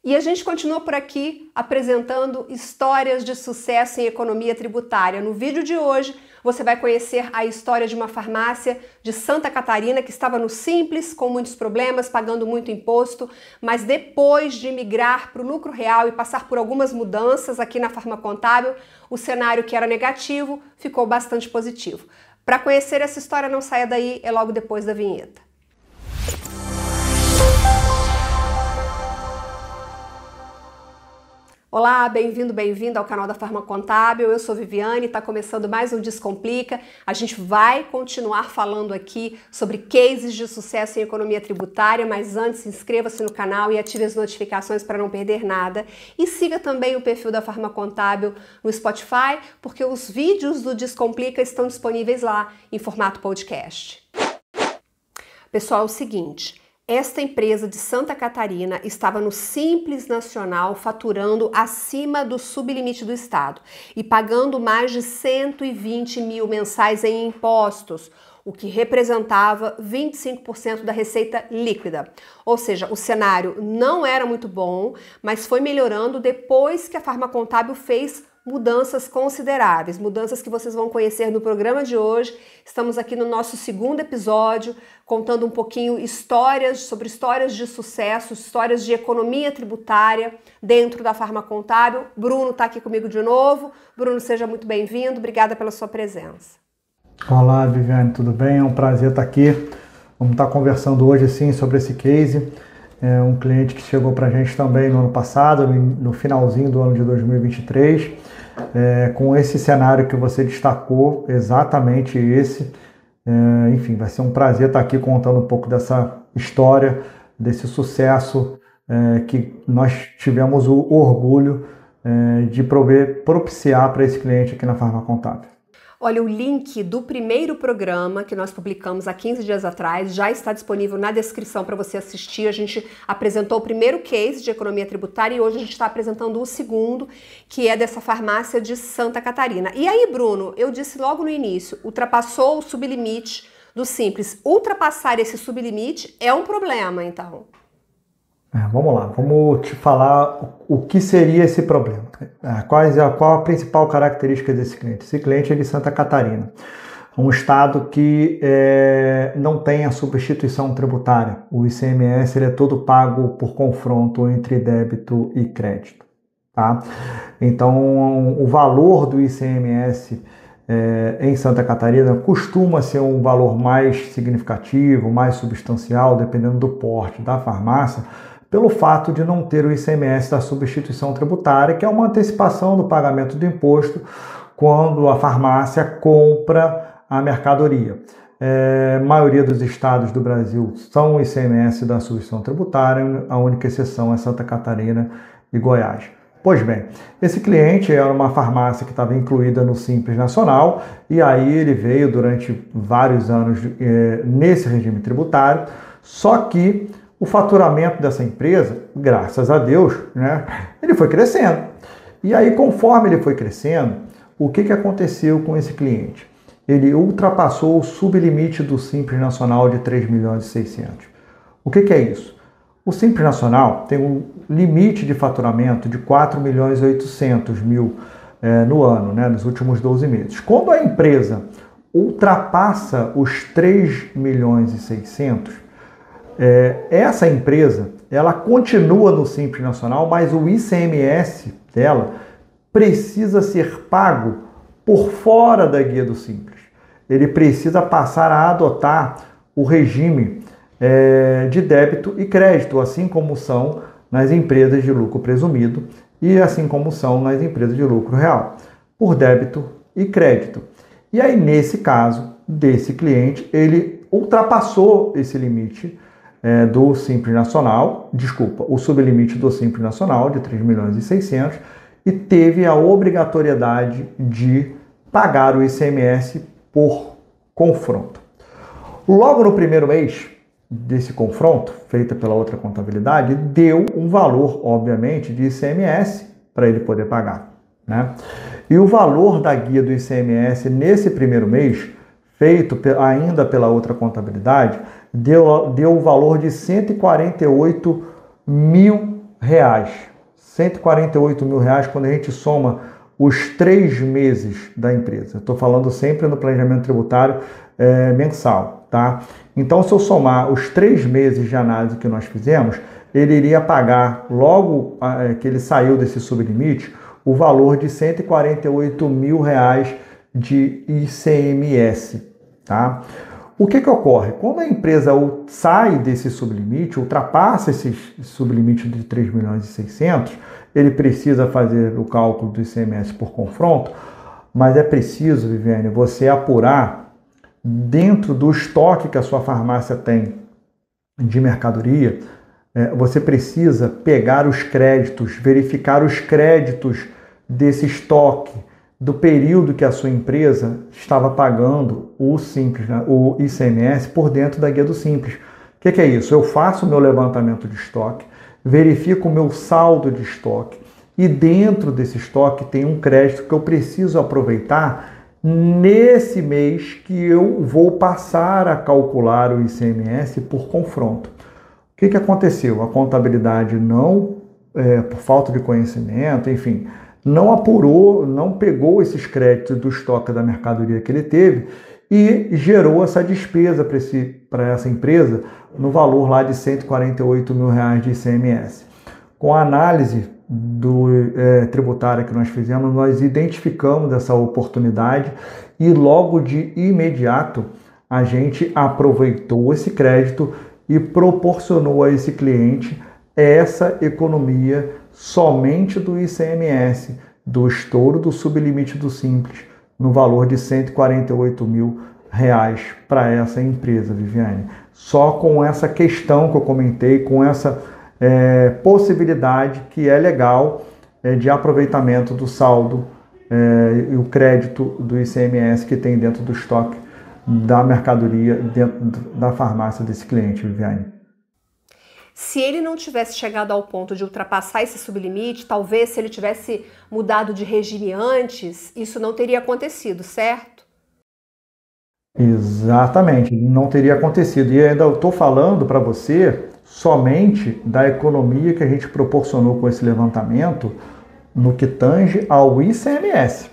E a gente continua por aqui apresentando histórias de sucesso em economia tributária. No vídeo de hoje, você vai conhecer a história de uma farmácia de Santa Catarina que estava no Simples, com muitos problemas, pagando muito imposto, mas depois de migrar para o lucro real e passar por algumas mudanças aqui na Farma Contábil, o cenário que era negativo ficou bastante positivo. Para conhecer essa história, não saia daí, é logo depois da vinheta. Olá, bem-vindo ao canal da Farma Contábil. Eu sou Viviane, está começando mais um Descomplica. A gente vai continuar falando aqui sobre cases de sucesso em economia tributária, mas antes inscreva-se no canal e ative as notificações para não perder nada. E siga também o perfil da Farma Contábil no Spotify, porque os vídeos do Descomplica estão disponíveis lá em formato podcast. Pessoal, é o seguinte... Esta empresa de Santa Catarina estava no Simples Nacional faturando acima do sublimite do estado e pagando mais de 120 mil mensais em impostos, o que representava 25% da receita líquida. Ou seja, o cenário não era muito bom, mas foi melhorando depois que a Farma Contábil fez mudanças consideráveis, mudanças que vocês vão conhecer no programa de hoje. Estamos aqui no nosso segundo episódio, contando um pouquinho sobre histórias de sucesso, histórias de economia tributária dentro da Farma Contábil. Bruno está aqui comigo de novo. Bruno, seja muito bem-vindo. Obrigada pela sua presença. Olá, Viviane, tudo bem? É um prazer estar aqui. Vamos estar conversando hoje, sim, sobre esse case. É um cliente que chegou para a gente também no ano passado, no finalzinho do ano de 2023, com esse cenário que você destacou, exatamente esse. Enfim, vai ser um prazer estar aqui contando um pouco dessa história, desse sucesso que nós tivemos o orgulho de propiciar para esse cliente aqui na Farma Contábil. Olha, o link do primeiro programa que nós publicamos há 15 dias atrás já está disponível na descrição para você assistir. A gente apresentou o primeiro case de economia tributária e hoje a gente está apresentando o segundo, que é dessa farmácia de Santa Catarina. E aí, Bruno, eu disse logo no início, ultrapassou o sublimite do Simples. Ultrapassar esse sublimite é um problema, então. Vamos lá, vamos te falar o que seria esse problema. Qual a principal característica desse cliente? Esse cliente é de Santa Catarina, um estado que não tem a substituição tributária. O ICMS ele é todo pago por confronto entre débito e crédito. Tá? Então, o valor do ICMS em Santa Catarina costuma ser um valor mais significativo, mais substancial, dependendo do porte da farmácia, pelo fato de não ter o ICMS da substituição tributária, que é uma antecipação do pagamento do imposto quando a farmácia compra a mercadoria. A maioria dos estados do Brasil são o ICMS da substituição tributária, a única exceção é Santa Catarina e Goiás. Pois bem, esse cliente era uma farmácia que estava incluída no Simples Nacional e aí ele veio durante vários anos nesse regime tributário, só que o faturamento dessa empresa, graças a Deus, ele foi crescendo. E aí, conforme ele foi crescendo, o que aconteceu com esse cliente? Ele ultrapassou o sublimite do Simples Nacional de 3 milhões e 600. O que é isso? O Simples Nacional tem um limite de faturamento de 4 milhões e 800 mil no ano, nos últimos 12 meses. Quando a empresa ultrapassa os 3 milhões e 600, essa empresa, ela continua no Simples Nacional, mas o ICMS dela precisa ser pago por fora da guia do Simples. Ele precisa passar a adotar o regime de débito e crédito, assim como são nas empresas de lucro presumido e assim como são nas empresas de lucro real, por débito e crédito. E aí, nesse caso desse cliente, ele ultrapassou esse limite do Simples Nacional, o sublimite do Simples Nacional de 3 milhões e 600 e teve a obrigatoriedade de pagar o ICMS por confronto. Logo no primeiro mês desse confronto, feita pela outra contabilidade, deu um valor, obviamente, de ICMS para ele poder pagar. E o valor da guia do ICMS nesse primeiro mês, feito ainda pela outra contabilidade, deu o valor de R$ 148 mil reais. 148 mil reais quando a gente soma os 3 meses da empresa. Estou falando sempre no planejamento tributário mensal, tá? Então, se eu somar os 3 meses de análise que nós fizemos, ele iria pagar, logo que ele saiu desse sublimite, o valor de 148 mil reais de ICMS, tá? O que ocorre? Quando a empresa sai desse sublimite, ultrapassa esse sublimite de 3 milhões e 600, ele precisa fazer o cálculo do ICMS por confronto, mas é preciso, Viviane, você apurar dentro do estoque que a sua farmácia tem de mercadoria, você precisa pegar os créditos, verificar os créditos desse estoque, do período que a sua empresa estava pagando o Simples, né, o ICMS por dentro da guia do Simples. O que é isso? Eu faço o meu levantamento de estoque, verifico o meu saldo de estoque e dentro desse estoque tem um crédito que eu preciso aproveitar nesse mês que eu vou passar a calcular o ICMS por confronto. O que aconteceu? A contabilidade não, por falta de conhecimento, enfim, não apurou, não pegou esses créditos do estoque da mercadoria que ele teve e gerou essa despesa para essa empresa no valor lá de 148 mil reais de ICMS. Com a análise tributária que nós fizemos, nós identificamos essa oportunidade e logo de imediato a gente aproveitou esse crédito e proporcionou a esse cliente essa economia somente do ICMS, do estouro do sublimite do Simples, no valor de 148 mil reais para essa empresa, Viviane. Só com essa questão que eu comentei, com essa possibilidade que é legal de aproveitamento do saldo e o crédito do ICMS que tem dentro do estoque da mercadoria, dentro da farmácia desse cliente, Viviane. Se ele não tivesse chegado ao ponto de ultrapassar esse sublimite, talvez se ele tivesse mudado de regime antes, isso não teria acontecido, certo? Exatamente, não teria acontecido. E ainda estou falando para você somente da economia que a gente proporcionou com esse levantamento no que tange ao ICMS.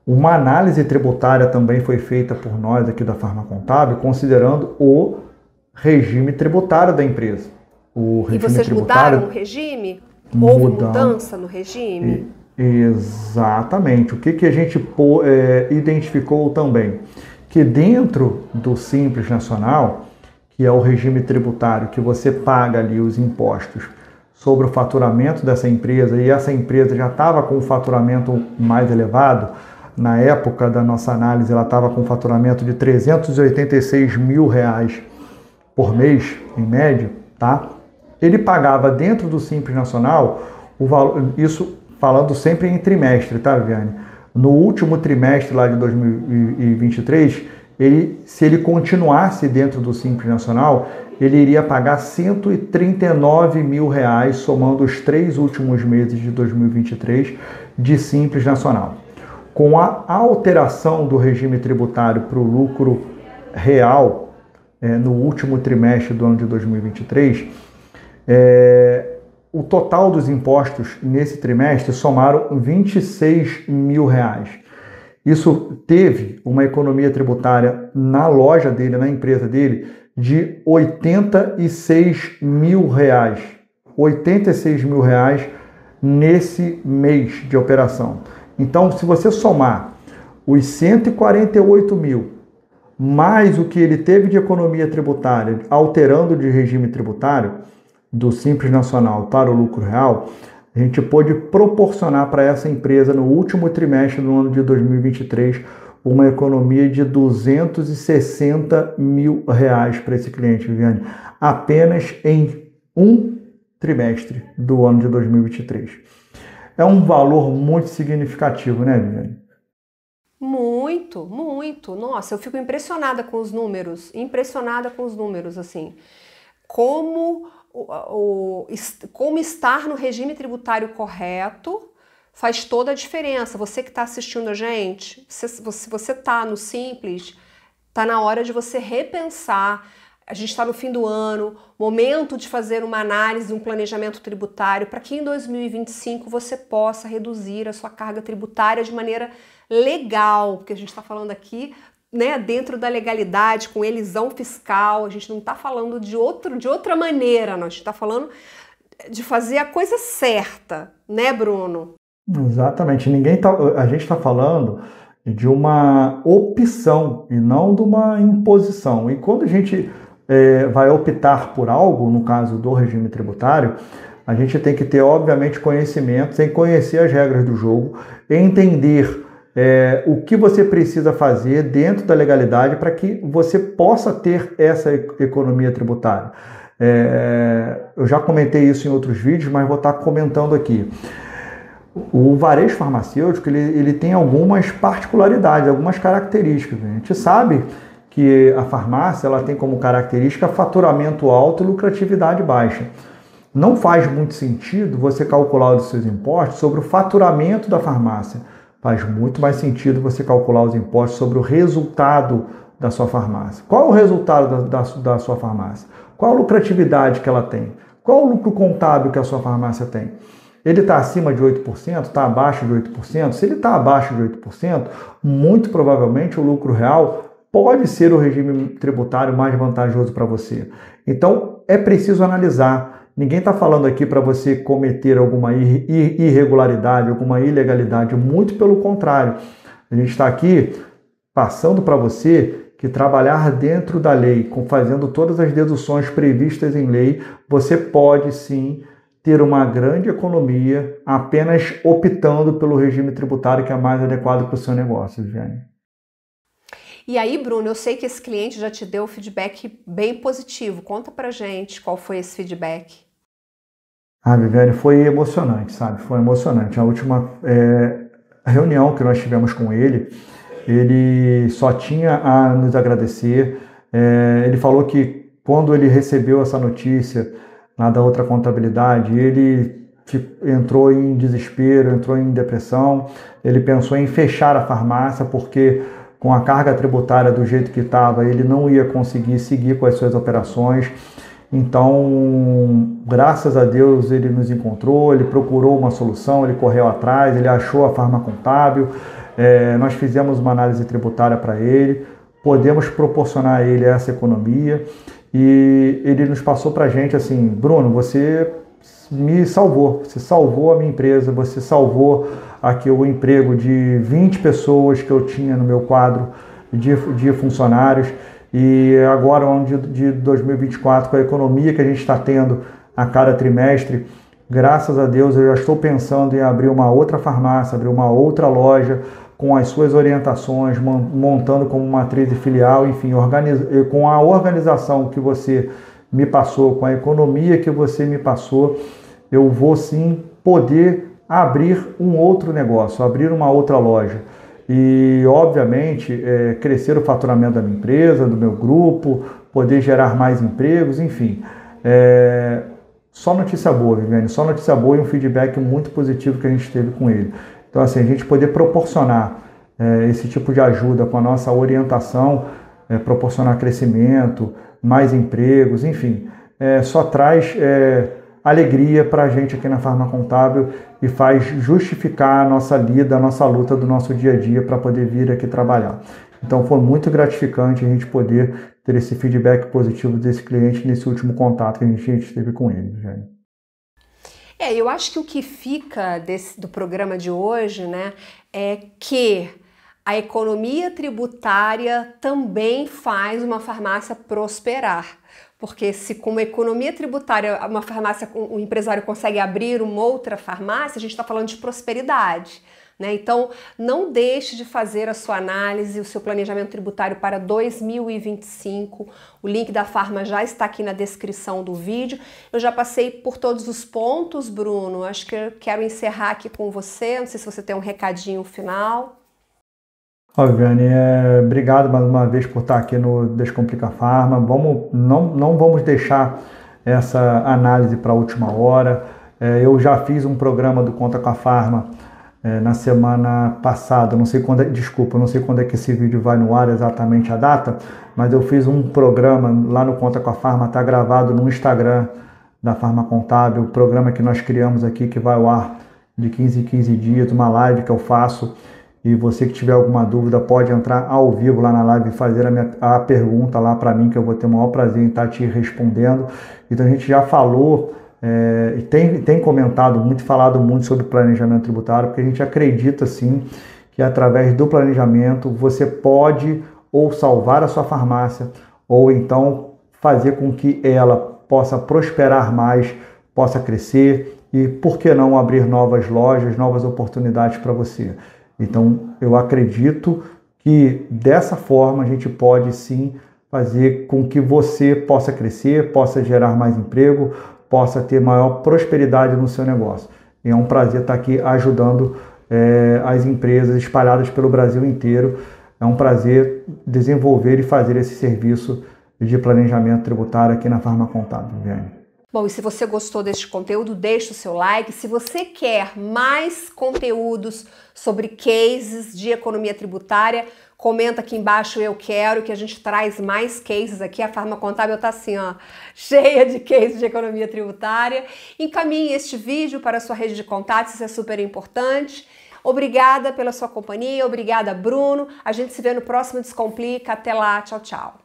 Uma análise tributária também foi feita por nós aqui da Farma Contábil, considerando o regime tributário da empresa. E vocês mudaram o regime? Houve mudança no regime? Exatamente. O que a gente identificou também? Que dentro do Simples Nacional, que é o regime tributário que você paga ali os impostos sobre o faturamento dessa empresa, e essa empresa já estava com um faturamento mais elevado, na época da nossa análise ela estava com um faturamento de 386 mil reais por mês, em média, tá? Ele pagava dentro do Simples Nacional o valor, isso falando sempre em trimestre, tá, Viviane? No último trimestre lá de 2023, se ele continuasse dentro do Simples Nacional, ele iria pagar 139 mil reais, somando os 3 últimos meses de 2023 de Simples Nacional. Com a alteração do regime tributário para o lucro real, no último trimestre do ano de 2023, o total dos impostos nesse trimestre somaram 26 mil reais. Isso teve uma economia tributária na loja dele, na empresa dele, de 86 mil reais. 86 mil reais nesse mês de operação. Então, se você somar os 148 mil, mais o que ele teve de economia tributária, alterando de regime tributário, do Simples Nacional para o lucro real, a gente pôde proporcionar para essa empresa, no último trimestre do ano de 2023, uma economia de 260 mil reais para esse cliente, Viviane, apenas em um trimestre do ano de 2023. É um valor muito significativo, né, Viviane? Muito, muito. Nossa, eu fico impressionada com os números, assim. Como estar no regime tributário correto faz toda a diferença. Você que está assistindo a gente, se você está no Simples, está na hora de você repensar A gente está no fim do ano, momento de fazer uma análise, um planejamento tributário, para que em 2025 você possa reduzir a sua carga tributária de maneira legal, porque a gente está falando aqui, né, dentro da legalidade, com elisão fiscal, a gente não está falando de outra maneira, nós está falando de fazer a coisa certa, né, Bruno? Exatamente. A gente está falando de uma opção e não de uma imposição. E quando a gente vai optar por algo, no caso do regime tributário, a gente tem que ter, obviamente, conhecimento, tem que conhecer as regras do jogo, entender o que você precisa fazer dentro da legalidade para que você possa ter essa economia tributária. Eu já comentei isso em outros vídeos, mas vou estar comentando aqui. O varejo farmacêutico ele tem algumas particularidades, algumas características. A gente sabe que a farmácia ela tem como característica faturamento alto e lucratividade baixa. Não faz muito sentido você calcular os seus impostos sobre o faturamento da farmácia. Faz muito mais sentido você calcular os impostos sobre o resultado da sua farmácia. Qual é o resultado da sua farmácia? Qual a lucratividade que ela tem? Qual o lucro contábil que a sua farmácia tem? Ele está acima de 8%? Está abaixo de 8%? Se ele está abaixo de 8%, muito provavelmente o lucro real pode ser o regime tributário mais vantajoso para você. Então, é preciso analisar. Ninguém está falando aqui para você cometer alguma irregularidade, alguma ilegalidade, muito pelo contrário. A gente está aqui passando para você que trabalhar dentro da lei, fazendo todas as deduções previstas em lei, você pode sim ter uma grande economia apenas optando pelo regime tributário que é mais adequado para o seu negócio, Viviane. E aí, Bruno, eu sei que esse cliente já te deu feedback bem positivo. Conta pra gente qual foi esse feedback. Viviane, foi emocionante, sabe? Foi emocionante. A última reunião que nós tivemos com ele só tinha a nos agradecer. Ele falou que quando ele recebeu essa notícia lá da outra contabilidade, ele entrou em desespero, entrou em depressão. Ele pensou em fechar a farmácia porque com a carga tributária do jeito que estava, ele não ia conseguir seguir com as suas operações. Então, graças a Deus, ele nos encontrou, ele procurou uma solução, ele correu atrás, ele achou a Farma Contábil, nós fizemos uma análise tributária para ele, podemos proporcionar a ele essa economia e ele nos passou para a gente assim, Bruno, você me salvou, você salvou a minha empresa, você salvou aqui o emprego de 20 pessoas que eu tinha no meu quadro de funcionários. E agora, no ano de 2024, com a economia que a gente está tendo a cada trimestre, graças a Deus eu já estou pensando em abrir uma outra farmácia, abrir uma outra loja, com as suas orientações, montando como matriz e filial, enfim, com a organização que você me passou, com a economia que você me passou, eu vou sim poder abrir um outro negócio, abrir uma outra loja. E, obviamente, crescer o faturamento da minha empresa, do meu grupo, poder gerar mais empregos, enfim. Só notícia boa, Viviane, só notícia boa e um feedback muito positivo que a gente teve com ele. Então, assim, a gente poder proporcionar esse tipo de ajuda com a nossa orientação, proporcionar crescimento, mais empregos, enfim, só traz alegria para a gente aqui na Farma Contábil e faz justificar a nossa lida, a nossa luta do nosso dia a dia para poder vir aqui trabalhar. Então foi muito gratificante a gente poder ter esse feedback positivo desse cliente nesse último contato que a gente teve com ele, Jane. Eu acho que o que fica do programa de hoje, né, é que a economia tributária também faz uma farmácia prosperar. Porque se com uma economia tributária uma farmácia, um empresário consegue abrir uma outra farmácia, a gente está falando de prosperidade, né? Então, não deixe de fazer a sua análise, o seu planejamento tributário para 2025. O link da Farma já está aqui na descrição do vídeo. Eu já passei por todos os pontos, Bruno. Acho que eu quero encerrar aqui com você. Não sei se você tem um recadinho final. Viviane, obrigado mais uma vez por estar aqui no Descomplica Farma. Não vamos deixar essa análise para a última hora. Eu já fiz um programa do Conta com a Farma na semana passada, não sei quando desculpa, não sei quando é que esse vídeo vai no ar exatamente a data, mas eu fiz um programa lá no Conta com a Farma, está gravado no Instagram da Farma Contábil, o programa que nós criamos aqui, que vai ao ar de 15 em 15 dias, uma live que eu faço, e você que tiver alguma dúvida pode entrar ao vivo lá na live e fazer a pergunta lá para mim, que eu vou ter o maior prazer em estar te respondendo. Então a gente já falou e tem comentado muito, falado muito sobre planejamento tributário, porque a gente acredita sim que através do planejamento você pode ou salvar a sua farmácia, ou então fazer com que ela possa prosperar mais, possa crescer e, por que não, abrir novas lojas, novas oportunidades para você. Então eu acredito que dessa forma a gente pode sim fazer com que você possa crescer, possa gerar mais emprego, possa ter maior prosperidade no seu negócio. E é um prazer estar aqui ajudando as empresas espalhadas pelo Brasil inteiro. É um prazer desenvolver e fazer esse serviço de planejamento tributário aqui na Farma Contábil, Viviane. Bom, e se você gostou deste conteúdo, deixe o seu like. Se você quer mais conteúdos sobre cases de economia tributária, comenta aqui embaixo, eu quero, que a gente traz mais cases aqui. A Farma Contábil tá assim, ó, cheia de cases de economia tributária. Encaminhe este vídeo para a sua rede de contatos, isso é super importante. Obrigada pela sua companhia, obrigada, Bruno. A gente se vê no próximo Descomplica. Até lá, tchau, tchau.